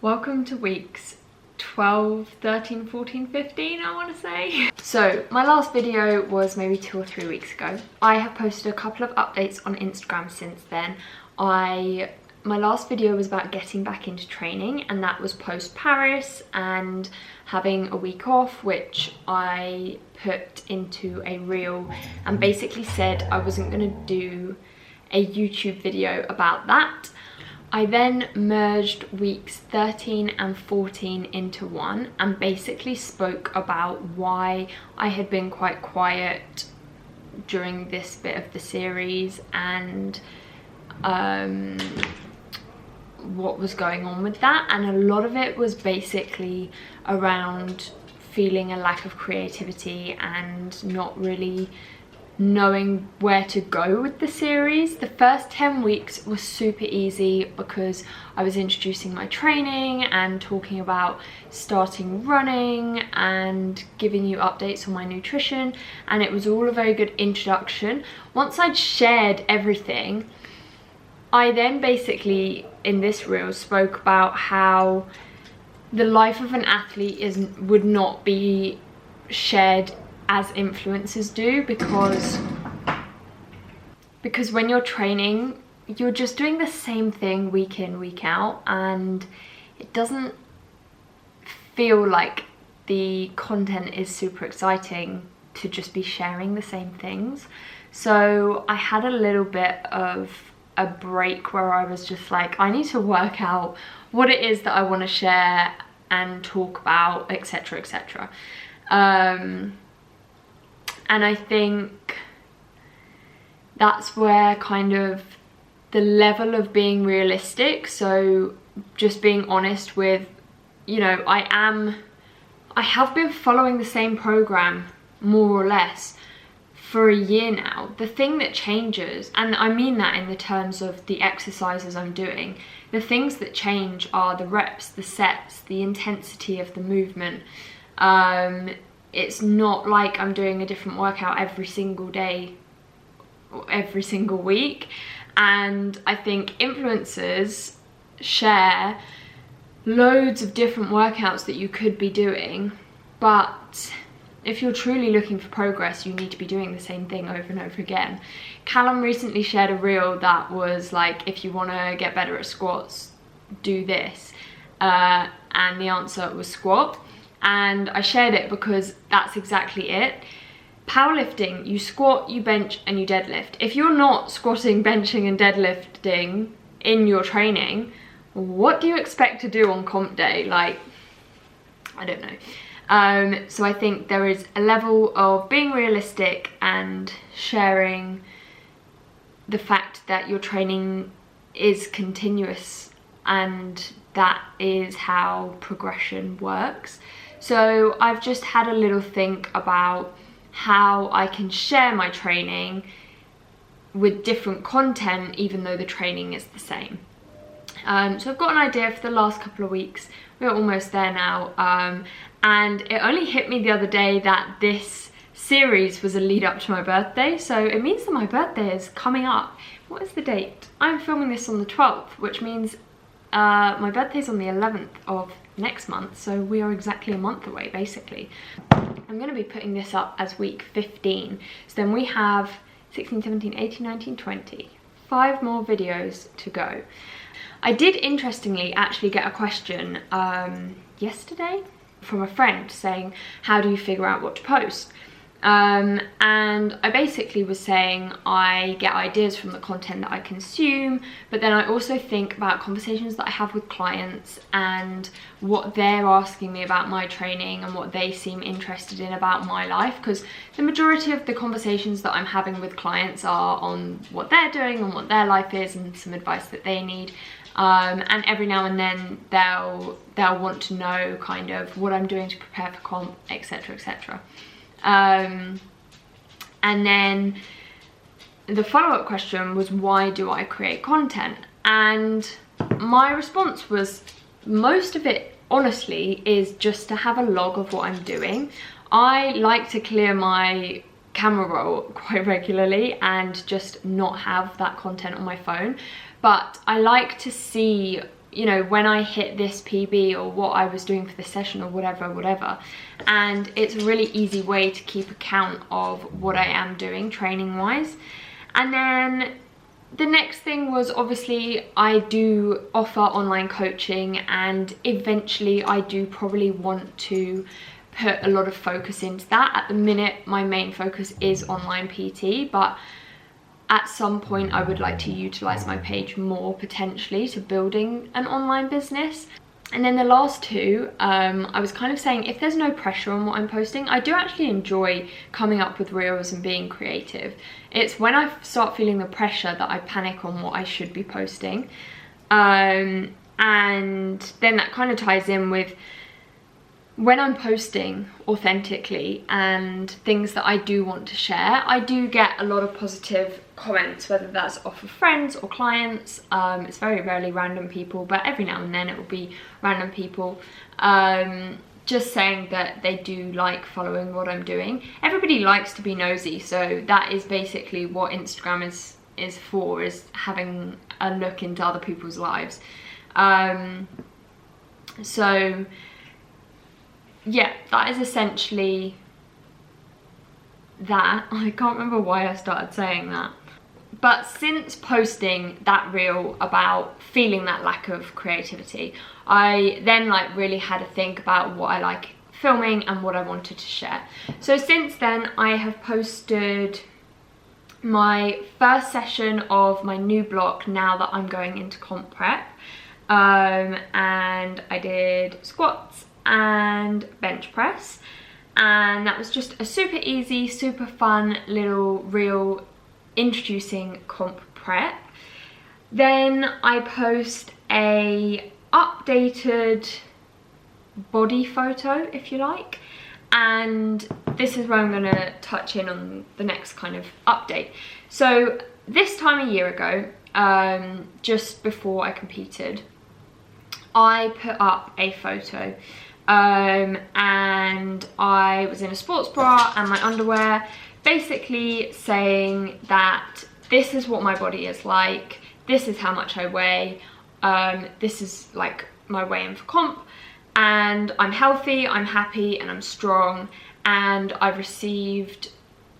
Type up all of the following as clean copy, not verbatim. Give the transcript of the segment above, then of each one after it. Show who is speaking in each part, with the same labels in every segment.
Speaker 1: Welcome to weeks 12, 13, 14, 15, I want to say. So my last video was maybe 2 or 3 weeks ago. I have posted a couple of updates on Instagram since then. My last video was about getting back into training, and that was post Paris and having a week off, which I put into a reel and basically said I wasn't going to do a YouTube video about that. I then merged weeks 13 and 14 into one and basically spoke about why I had been quite quiet during this bit of the series and what was going on with that. And a lot of it was basically around feeling a lack of creativity and not really knowing where to go with the series. The first 10 weeks was super easy because I was introducing my training and talking about starting running and giving you updates on my nutrition, and it was all a very good introduction. Once I'd shared everything, I then basically in this reel spoke about how the life of an athlete would not be shared as influencers do, because when you're training you're just doing the same thing week in, week out, and it doesn't feel like the content is super exciting to just be sharing the same things. So I had a little bit of a break where I was just like, I need to work out what it is that I want to share and talk about, etc, etc. And I think that's where kind of the level of being realistic, so just being honest with, you know, I have been following the same program more or less for a year now. The thing that changes, and I mean that in the terms of the exercises I'm doing, the things that change are the reps, the sets, the intensity of the movement. It's not like I'm doing a different workout every single day or every single week. And I think influencers share loads of different workouts that you could be doing, but if you're truly looking for progress, you need to be doing the same thing over and over again. Callum recently shared a reel that was like, if you want to get better at squats, do this. And the answer was squat. And I shared it because that's exactly it. Powerlifting, you squat, you bench, and you deadlift. If you're not squatting, benching, and deadlifting in your training, what do you expect to do on comp day? Like, I don't know. So I think there is a level of being realistic and sharing the fact that your training is continuous, and that is how progression works. So I've just had a little think about how I can share my training with different content even though the training is the same. So I've got an idea for the last couple of weeks. We're almost there now, and it only hit me the other day that this series was a lead up to my birthday, so it means that my birthday is coming up. What is the date? I'm filming this on the 12th, which means my birthday's on the 11th of next month, so we are exactly a month away basically. I'm going to be putting this up as week 15, so then we have 16, 17, 18, 19, 20. 5 more videos to go. I did interestingly actually get a question yesterday from a friend saying, how do you figure out what to post? And I basically was saying I get ideas from the content that I consume, but then I also think about conversations that I have with clients and what they're asking me about my training and what they seem interested in about my life, because the majority of the conversations that I'm having with clients are on what they're doing and what their life is and some advice that they need. And every now and then they'll want to know kind of what I'm doing to prepare for comp, etc, etc. And then the follow-up question was, why do I create content? And my response was, most of it honestly is just to have a log of what I'm doing. I like to clear my camera roll quite regularly and just not have that content on my phone, but I like to see you know, when I hit this PB, or what I was doing for the session, or whatever. And it's a really easy way to keep account of what I am doing training wise. And then the next thing was, obviously I do offer online coaching, and eventually I do probably want to put a lot of focus into that. At the minute, my main focus is online PT, but at some point I would like to utilize my page more, potentially, to building an online business. And then the last two, I was kind of saying, if there's no pressure on what I'm posting, I do actually enjoy coming up with reels and being creative. It's when I start feeling the pressure that I panic on what I should be posting. And then that kind of ties in with when I'm posting authentically and things that I do want to share. I do get a lot of positive comments, whether that's off of friends or clients. It's very rarely random people, but every now and then it will be random people just saying that they do like following what I'm doing. Everybody likes to be nosy, so that is basically what Instagram is for, is having a look into other people's lives. So yeah, that is essentially that. I can't remember why I started saying that. But since posting that reel about feeling that lack of creativity, I then like really had to think about what I like filming and what I wanted to share. So since then, I have posted my first session of my new block now that I'm going into comp prep. And I did squats and bench press, and that was just a super easy, super fun little reel introducing comp prep. Then I post a updated body photo, if you like, and this is where I'm going to touch in on the next kind of update. So this time a year ago, just before I competed, I put up a photo, and I was in a sports bra and my underwear, basically saying that this is what my body is like, this is how much I weigh, this is like my weigh-in for comp, and I'm healthy, I'm happy, and I'm strong. And I've received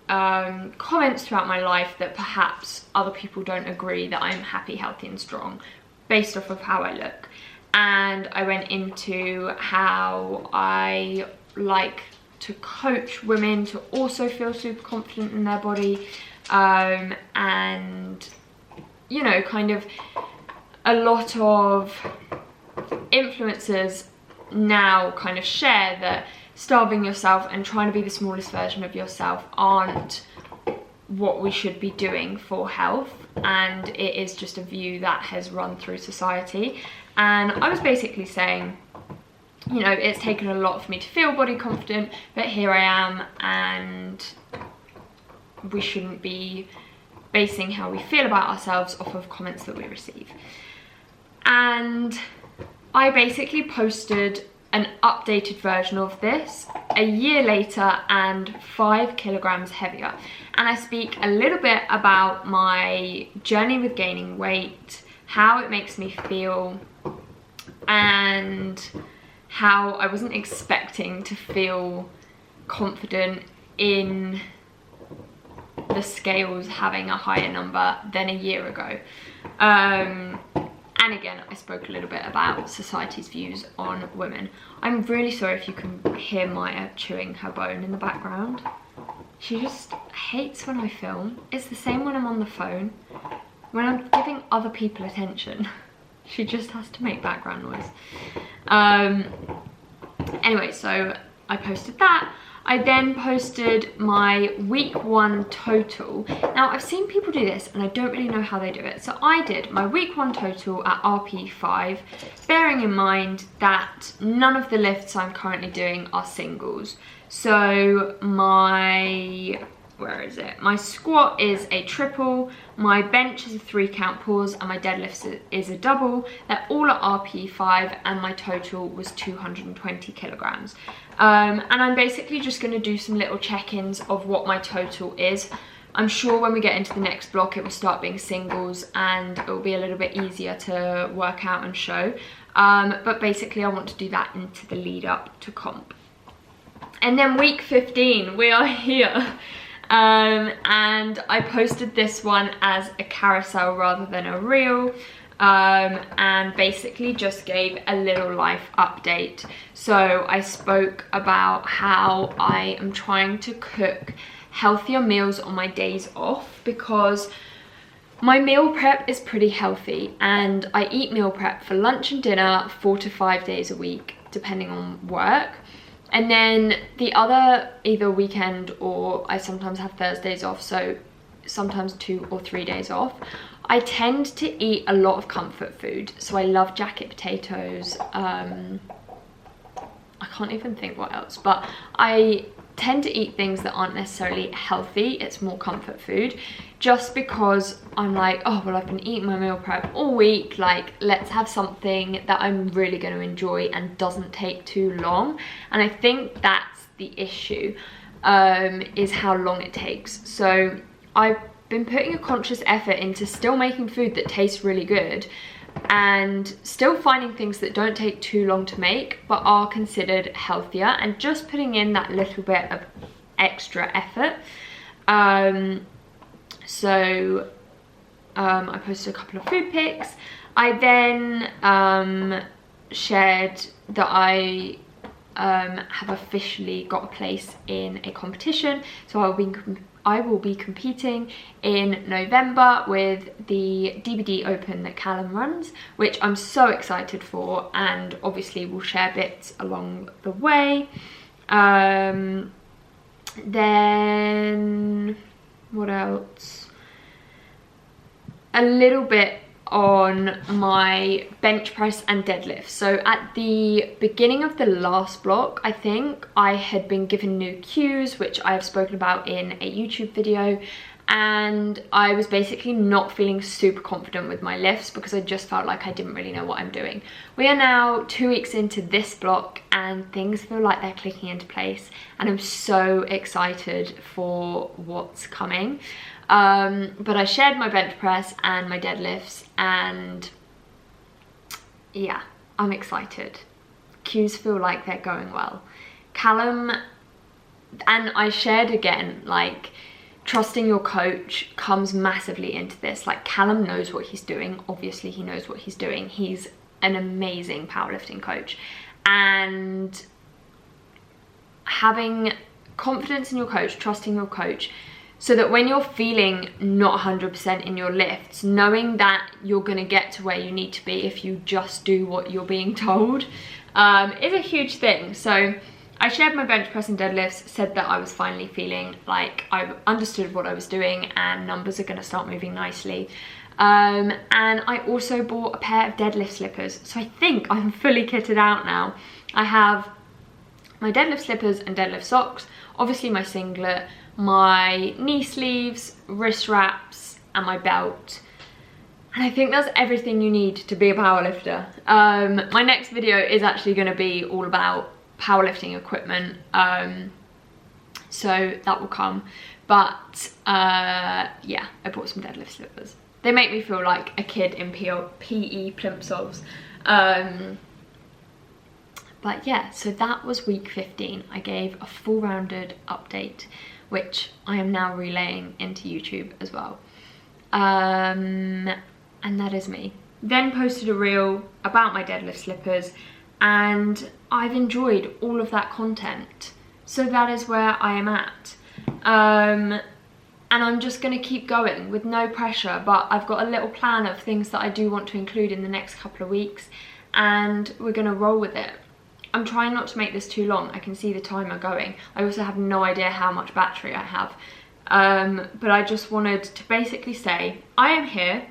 Speaker 1: comments throughout my life that perhaps other people don't agree that I'm happy, healthy, and strong based off of how I look. And I went into how I like to coach women to also feel super confident in their body, and you know, kind of a lot of influencers now kind of share that starving yourself and trying to be the smallest version of yourself aren't what we should be doing for health, and it is just a view that has run through society. And I was basically saying, you know, it's taken a lot for me to feel body confident, but here I am, and we shouldn't be basing how we feel about ourselves off of comments that we receive. And I basically posted an updated version of this a year later and 5 kilograms heavier. And I speak a little bit about my journey with gaining weight, how it makes me feel, and how I wasn't expecting to feel confident in the scales having a higher number than a year ago. And again, I spoke a little bit about society's views on women. I'm really sorry if you can hear Maya chewing her bone in the background. She just hates when I film. It's the same when I'm on the phone. When I'm giving other people attention, she just has to make background noise. Anyway, so I posted that. I then posted my week 1 total. Now, I've seen people do this and I don't really know how they do it. So I did my week 1 total at RP5, bearing in mind that none of the lifts I'm currently doing are singles. So my, where is it? My squat is a triple, my bench is a 3 count pause, and my deadlift is a double. They're all at RP5, and my total was 220 kilograms. And I'm basically just going to do some little check-ins of what my total is. I'm sure when we get into the next block it will start being singles and it will be a little bit easier to work out and show. But basically I want to do that into the lead up to comp. And then week 15, we are here. And I posted this one as a carousel rather than a reel. And basically just gave a little life update. So I spoke about how I am trying to cook healthier meals on my days off, because my meal prep is pretty healthy and I eat meal prep for lunch and dinner 4 to 5 days a week depending on work. And then the other, either weekend or I sometimes have Thursdays off, so sometimes 2 or 3 days off, I tend to eat a lot of comfort food. So I love jacket potatoes, I can't even think what else, but I tend to eat things that aren't necessarily healthy. It's more comfort food, just because I'm like, oh well, I've been eating my meal prep all week, like let's have something that I'm really going to enjoy and doesn't take too long. And I think that's the issue, is how long it takes. So I've been putting a conscious effort into still making food that tastes really good and still finding things that don't take too long to make but are considered healthier, and just putting in that little bit of extra effort. So I posted a couple of food pics. I then shared that I have officially got a place in a competition. So I will be competing in November with the DBD Open that Callum runs, which I'm so excited for, and obviously we'll share bits along the way. Then what else? A little bit on my bench press and deadlift. So at the beginning of the last block, I think I had been given new cues, which I have spoken about in a YouTube video, and I was basically not feeling super confident with my lifts because I just felt like I didn't really know what I'm doing. We are now 2 weeks into this block and things feel like they're clicking into place, and I'm so excited for what's coming. But I shared my bench press and my deadlifts, and yeah, I'm excited. Cues feel like they're going well. Callum, and I shared again, like, trusting your coach comes massively into this. Like, Callum knows what he's doing. Obviously he knows what he's doing. He's an amazing powerlifting coach, and having confidence in your coach, trusting your coach, so that when you're feeling not 100% in your lifts, knowing that you're going to get to where you need to be if you just do what you're being told, is a huge thing. So I shared my bench press and deadlifts, said that I was finally feeling like I understood what I was doing and numbers are going to start moving nicely. And I also bought a pair of deadlift slippers. So I think I'm fully kitted out now. I have my deadlift slippers and deadlift socks, obviously my singlet, my knee sleeves, wrist wraps, and my belt. And I think that's everything you need to be a powerlifter. My next video is actually going to be all about powerlifting equipment, so that will come. But yeah, I bought some deadlift slippers. They make me feel like a kid in PE plimsolls. But yeah, so that was week 15. I gave a full rounded update, which I am now relaying into YouTube as well. And that is me. Then posted a reel about my deadlift slippers, and I've enjoyed all of that content. So that is where I am at. And I'm just gonna keep going with no pressure, but I've got a little plan of things that I do want to include in the next couple of weeks, and we're gonna roll with it. I'm trying not to make this too long. I can see the timer going. I also have no idea how much battery I have. But I just wanted to basically say, I am here.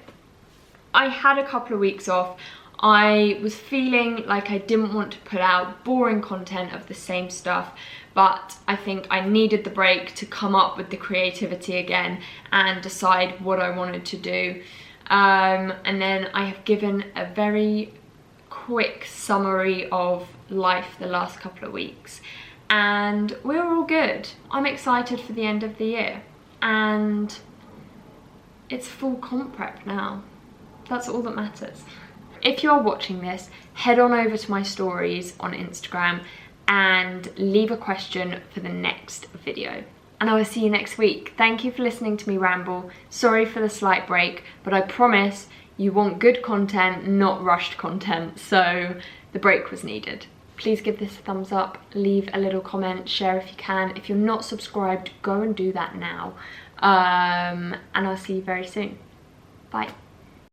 Speaker 1: I had a couple of weeks off. I was feeling like I didn't want to put out boring content of the same stuff, but I think I needed the break to come up with the creativity again and decide what I wanted to do. And then I have given a very quick summary of life the last couple of weeks, and we're all good. I'm excited for the end of the year, and it's full comp prep now. That's all that matters. If you are watching this, head on over to my stories on Instagram and leave a question for the next video. And I will see you next week. Thank you for listening to me ramble. Sorry for the slight break, but I promise you want good content, not rushed content, so the break was needed. Please give this a thumbs up, leave a little comment, share if you can. If you're not subscribed, go and do that now. And I'll see you very soon. Bye.